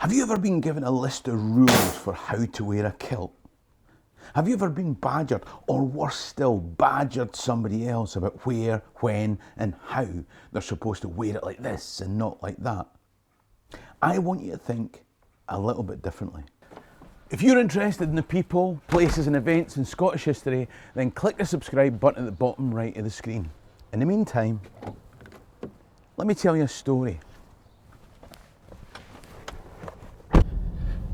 Have you ever been given a list of rules for how to wear a kilt? Have you ever been badgered, or worse still, badgered somebody else about where, when and how they're supposed to wear it like this and not like that? I want you to think a little bit differently. If you're interested in the people, places and events in Scottish history, then click the subscribe button at the bottom right of the screen. In the meantime, let me tell you a story.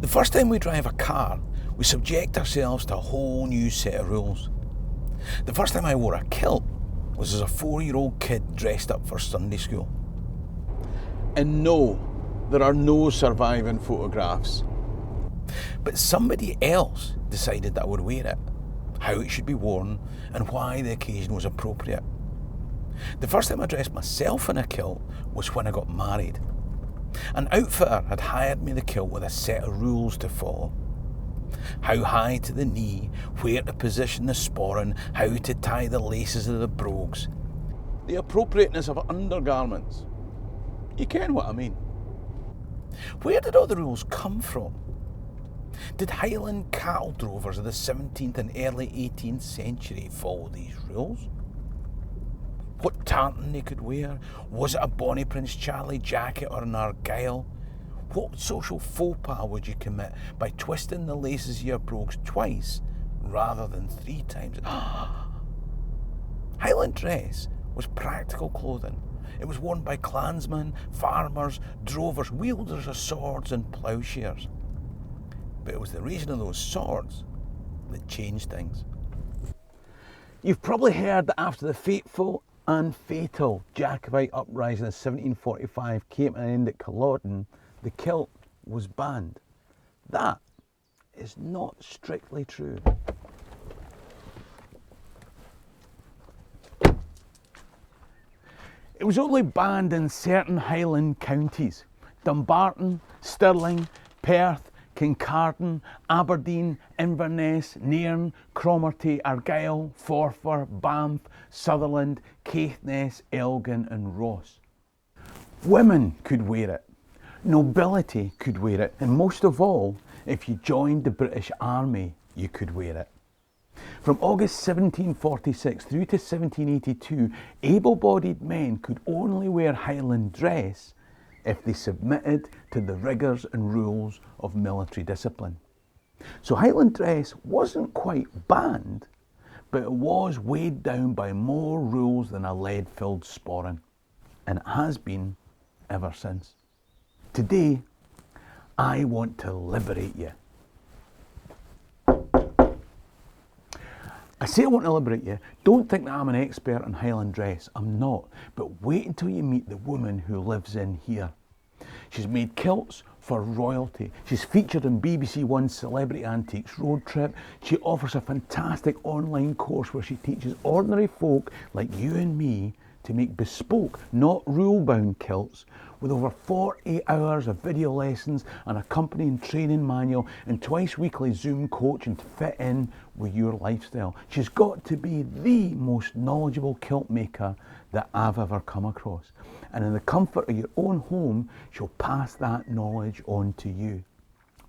The first time we drive a car, we subject ourselves to a whole new set of rules. The first time I wore a kilt was as a 4-year-old kid dressed up for Sunday school. And no, there are no surviving photographs. But somebody else decided that I would wear it, how it should be worn, and why the occasion was appropriate. The first time I dressed myself in a kilt was when I got married. An outfitter had hired me the kilt with a set of rules to follow. How high to the knee, where to position the sporran, how to tie the laces of the brogues, the appropriateness of undergarments. You ken what I mean. Where did all the rules come from? Did Highland cattle drovers of the 17th and early 18th century follow these rules? What tartan they could wear? Was it a Bonnie Prince Charlie jacket or an argyle? What social faux pas would you commit by twisting the laces of your brogues twice rather than 3 times? Highland dress was practical clothing. It was worn by clansmen, farmers, drovers, wielders of swords and ploughshares. But it was the raising of those swords that changed things. You've probably heard that after the fateful and fatal Jacobite uprising of 1745 came to an end at Culloden, the kilt was banned. That is not strictly true. It was only banned in certain Highland counties: Dumbarton, Stirling, Perth, Kincardine, Aberdeen, Inverness, Nairn, Cromarty, Argyll, Forfar, Banff, Sutherland, Caithness, Elgin and Ross. Women could wear it, nobility could wear it, and most of all, if you joined the British Army, you could wear it. From August 1746 through to 1782, able-bodied men could only wear Highland dress if they submitted to the rigours and rules of military discipline. So Highland dress wasn't quite banned, but it was weighed down by more rules than a lead-filled sporran, and it has been ever since. Today, I want to liberate you. I say I want to liberate you. Don't think that I'm an expert on Highland dress. I'm not. But wait until you meet the woman who lives in here. She's made kilts for royalty. She's featured in BBC One's Celebrity Antiques Road Trip. She offers a fantastic online course where she teaches ordinary folk like you and me to make bespoke, not rule-bound kilts, with over 48 hours of video lessons, an accompanying training manual, and twice weekly Zoom coaching to fit in with your lifestyle. She's got to be the most knowledgeable kilt maker that I've ever come across. And in the comfort of your own home, she'll pass that knowledge on to you.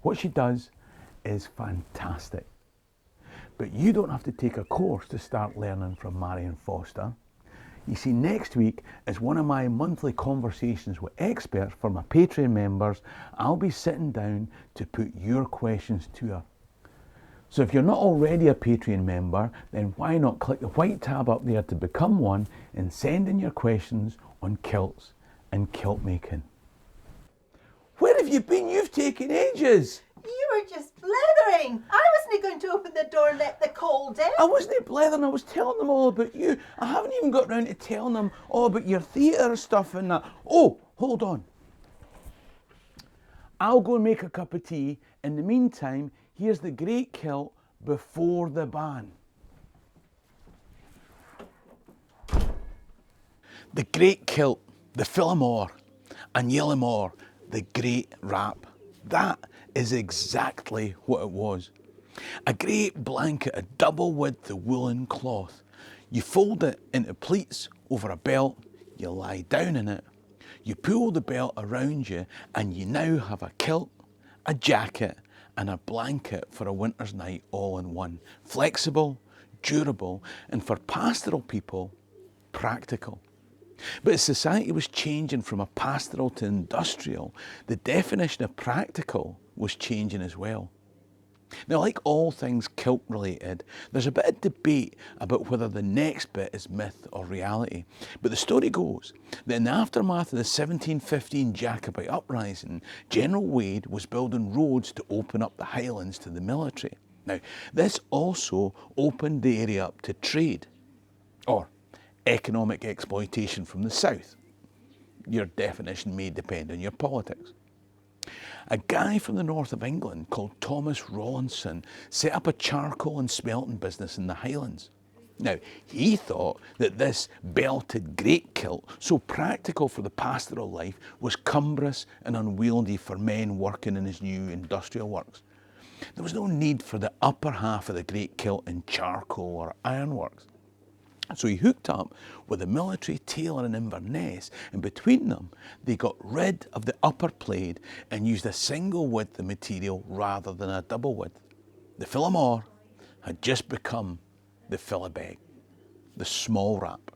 What she does is fantastic. But you don't have to take a course to start learning from Marion Foster. You see, next week is one of my monthly conversations with experts for my Patreon members. I'll be sitting down to put your questions to her. So if you're not already a Patreon member, then why not click the white tab up there to become one and send in your questions on kilts and kilt making. Where have you been? You've taken ages. You were just blethering. I wasn't going to open the door and let the cold in. I wasn't blethering, I was telling them all about you. I haven't even got round to telling them all about your theatre stuff and that. Oh, hold on. I'll go and make a cup of tea. In the meantime, here's the great kilt before the ban. The great kilt, the Phillimore and Yellimore, the great wrap. That is exactly what it was. A great blanket, a double width of woolen cloth. You fold it into pleats over a belt, you lie down in it, you pull the belt around you, and you now have a kilt a jacket and a blanket for a winter's night all in one. Flexible, durable, and for pastoral people, practical. But as society was changing from a pastoral to industrial, the definition of practical was changing as well. Now, like all things kilt related, there's a bit of debate about whether the next bit is myth or reality. But the story goes that in the aftermath of the 1715 Jacobite uprising, General Wade was building roads to open up the Highlands to the military. Now, this also opened the area up to trade, or economic exploitation from the south. Your definition may depend on your politics. A guy from the north of England called Thomas Rawlinson set up a charcoal and smelting business in the Highlands. Now, he thought that this belted great kilt, so practical for the pastoral life, was cumbrous and unwieldy for men working in his new industrial works. There was no need for the upper half of the great kilt in charcoal or ironworks. So he hooked up with a military tailor in Inverness, and between them they got rid of the upper plaid and used a single width of material rather than a double width. The Phillimore had just become the Philibeg, the small wrap.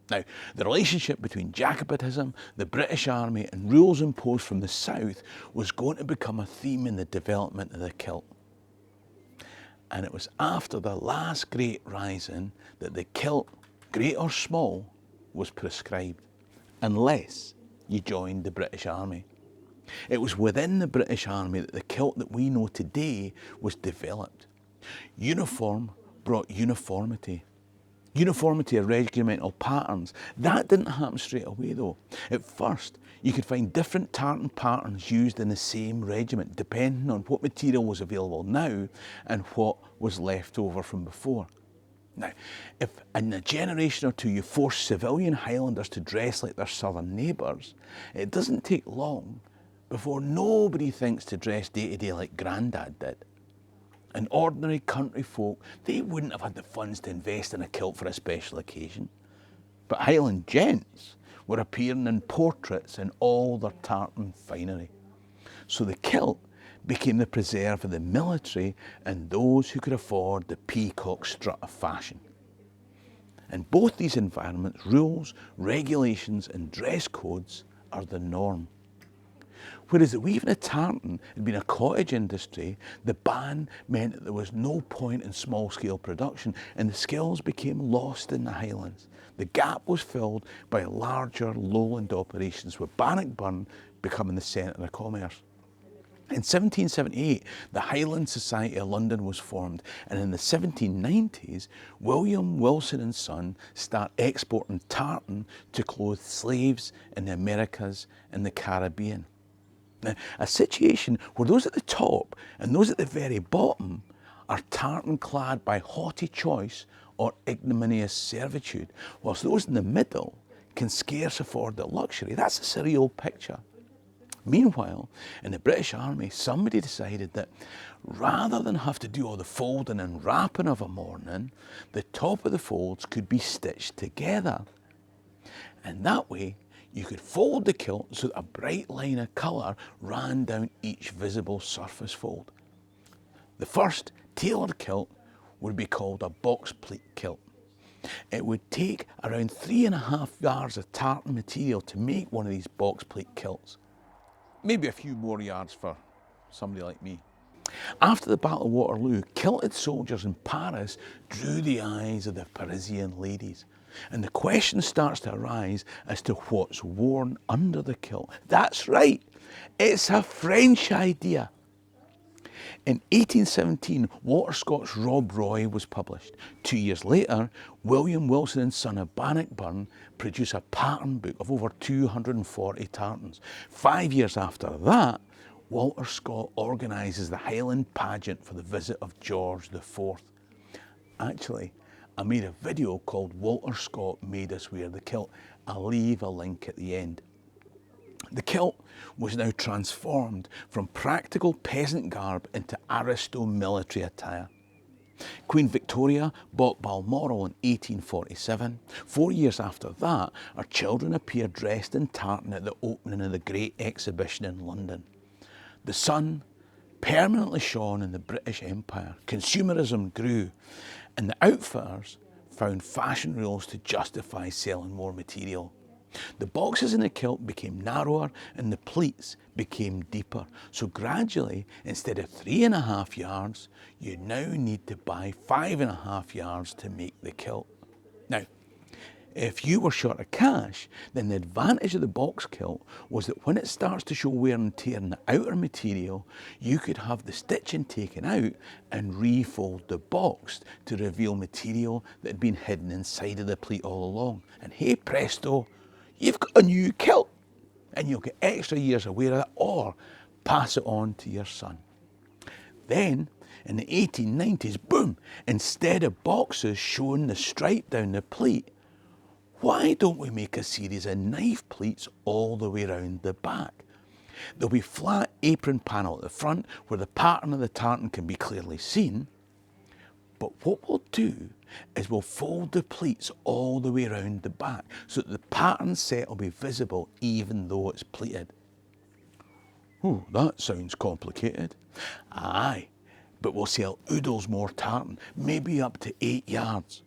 Now, the relationship between Jacobitism, the British Army and rules imposed from the south was going to become a theme in the development of the kilt. And it was after the last great rising that the kilt, great or small, was prescribed, unless you joined the British Army. It was within the British Army that the kilt that we know today was developed. Uniform brought uniformity. Uniformity of regimental patterns. That didn't happen straight away though. At first, you could find different tartan patterns used in the same regiment, depending on what material was available now and what was left over from before. Now, if in a generation or two you force civilian Highlanders to dress like their southern neighbours, it doesn't take long before nobody thinks to dress day to day like Grandad did. And ordinary country folk, they wouldn't have had the funds to invest in a kilt for a special occasion. But Highland gents were appearing in portraits in all their tartan finery. So the kilt became the preserve of the military and those who could afford the peacock strut of fashion. In both these environments, rules, regulations and dress codes are the norm. Whereas the weaving of tartan had been a cottage industry, the ban meant that there was no point in small-scale production and the skills became lost in the Highlands. The gap was filled by larger lowland operations, with Bannockburn becoming the centre of commerce. In 1778, the Highland Society of London was formed, and in the 1790s, William Wilson and Son start exporting tartan to clothe slaves in the Americas and the Caribbean. Now, a situation where those at the top and those at the very bottom are tartan clad by haughty choice or ignominious servitude, whilst those in the middle can scarce afford the luxury. That's a surreal picture. Meanwhile, in the British Army, somebody decided that rather than have to do all the folding and wrapping of a morning, the top of the folds could be stitched together. And that way, you could fold the kilt so that a bright line of colour ran down each visible surface fold. The first tailored kilt would be called a box pleat kilt. It would take around 3.5 yards of tartan material to make one of these box pleat kilts. Maybe a few more yards for somebody like me. After the Battle of Waterloo, kilted soldiers in Paris drew the eyes of the Parisian ladies. And the question starts to arise as to what's worn under the kilt. That's right, it's a French idea. In 1817, Walter Scott's Rob Roy was published. 2 years later, William Wilson and Son of Bannockburn produced a pattern book of over 240 tartans. 5 years after that, Walter Scott organises the Highland pageant for the visit of George IV. Actually, I made a video called Walter Scott Made Us Wear the Kilt. I'll leave a link at the end. The kilt was now transformed from practical peasant garb into aristo military attire. Queen Victoria bought Balmoral in 1847. 4 years after that, our children appeared dressed in tartan at the opening of the Great Exhibition in London. The sun permanently shone in the British Empire. Consumerism grew, and the outfitters found fashion rules to justify selling more material. The boxes in the kilt became narrower and the pleats became deeper. So gradually, instead of 3.5 yards, you now need to buy 5.5 yards to make the kilt. Now, if you were short of cash, then the advantage of the box kilt was that when it starts to show wear and tear in the outer material, you could have the stitching taken out and refold the box to reveal material that had been hidden inside of the pleat all along. And hey presto, you've got a new kilt, and you'll get extra years of wear of it, or pass it on to your son. Then, in the 1890s, boom, instead of boxes showing the stripe down the pleat, why don't we make a series of knife pleats all the way around the back? There'll be flat apron panel at the front where the pattern of the tartan can be clearly seen. But what we'll do is we'll fold the pleats all the way around the back so that the pattern set will be visible even though it's pleated. Oh, that sounds complicated. Aye, but we'll sell oodles more tartan, maybe up to 8 yards.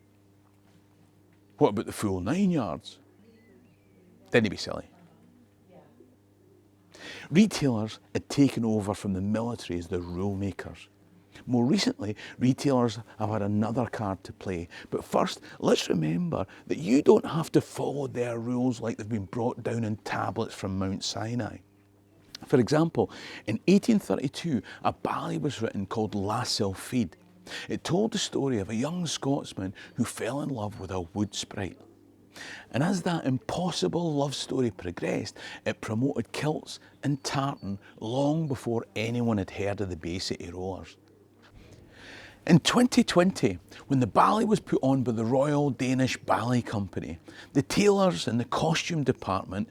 What about the full 9 yards? Didn't he be silly? Retailers had taken over from the military as the rule makers. More recently, retailers have had another card to play. But first, let's remember that you don't have to follow their rules like they've been brought down in tablets from Mount Sinai. For example, in 1832, a ballad was written called La Sylphide. It told the story of a young Scotsman who fell in love with a wood sprite. And as that impossible love story progressed, it promoted kilts and tartan long before anyone had heard of the Bay City Rollers. In 2020, when the ballet was put on by the Royal Danish Ballet Company, the tailors in the costume department,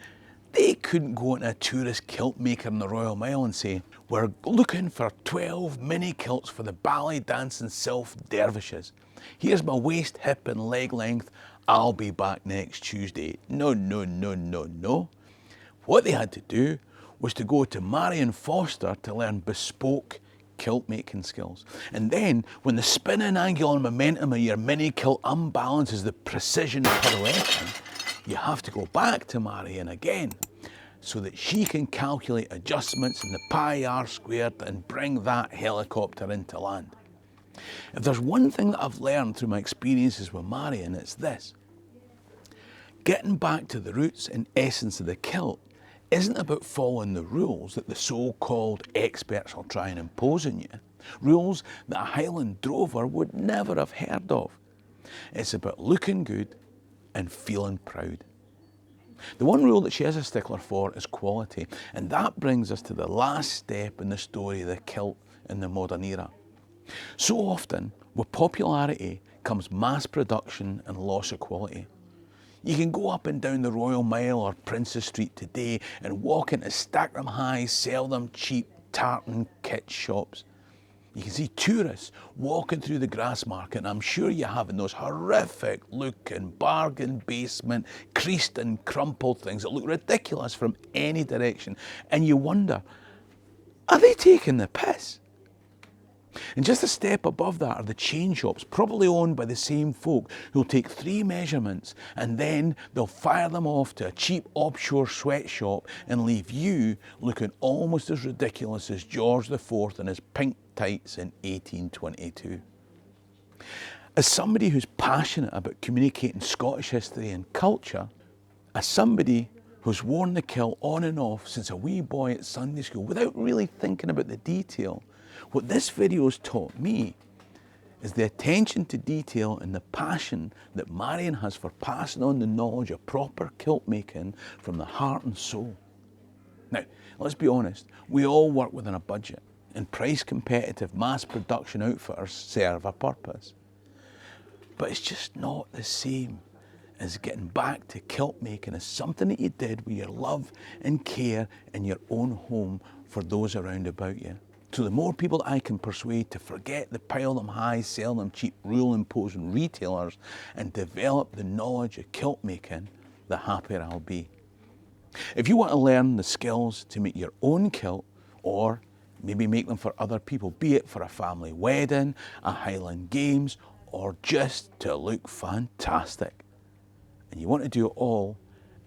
they couldn't go into a tourist kilt maker in the Royal Mile and say, "We're looking for 12 mini kilts for the ballet dancing sylph dervishes. Here's my waist, hip and leg length. I'll be back next Tuesday." No, no, no, no, no. What they had to do was to go to Marion Foster to learn bespoke kilt making skills. And then, when the spinning angular momentum of your mini kilt unbalances the precision pirouetting, you have to go back to Marion again so that she can calculate adjustments in the pi r squared and bring that helicopter into land. If there's one thing that I've learned through my experiences with Marion, it's this. Getting back to the roots and essence of the kilt isn't about following the rules that the so-called experts will try and impose on you, rules that a Highland drover would never have heard of. It's about looking good and feeling proud. The one rule that she is a stickler for is quality, and that brings us to the last step in the story of the kilt in the modern era. So often, with popularity comes mass production and loss of quality. You can go up and down the Royal Mile or Princess Street today and walk into stack them high, sell them cheap tartan kit shops. You can see tourists walking through the grass market, and I'm sure you have, in those horrific looking bargain basement, creased and crumpled things that look ridiculous from any direction. And you wonder, are they taking the piss? And just a step above that are the chain shops, probably owned by the same folk who'll take 3 measurements and then they'll fire them off to a cheap offshore sweatshop and leave you looking almost as ridiculous as George IV in his pink tights in 1822. As somebody who's passionate about communicating Scottish history and culture, as somebody who's worn the kilt on and off since a wee boy at Sunday school without really thinking about the detail, what this video has taught me is the attention to detail and the passion that Marion has for passing on the knowledge of proper kilt making from the heart and soul. Now, let's be honest, we all work within a budget, and price competitive mass production outfitters serve a purpose. But it's just not the same as getting back to kilt making as something that you did with your love and care in your own home for those around about you. So the more people I can persuade to forget the pile them high, sell them cheap, rule imposing retailers and develop the knowledge of kilt making, the happier I'll be. If you want to learn the skills to make your own kilt, or Maybe make them for other people, be it for a family wedding, a Highland Games, or just to look fantastic. And you want to do it all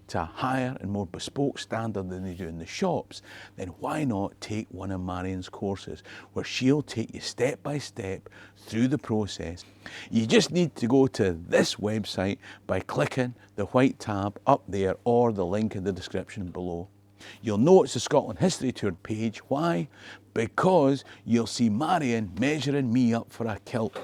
to a higher and more bespoke standard than they do in the shops, then why not take one of Marion's courses where she'll take you step by step through the process. You just need to go to this website by clicking the white tab up there or the link in the description below. You'll know it's the Scotland History Tour page. Why? Because you'll see Marion measuring me up for a kilt.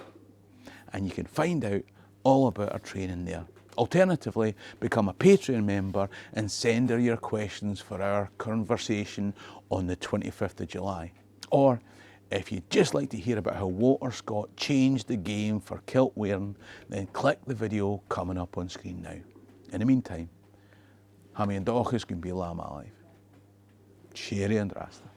And you can find out all about our training there. Alternatively, become a Patreon member and send her your questions for our conversation on the 25th of July. Or if you'd just like to hear about how Walter Scott changed the game for kilt wearing, then click the video coming up on screen now. In the meantime, Hammy and Dochus can be Lama alive. Sherry and Rasta.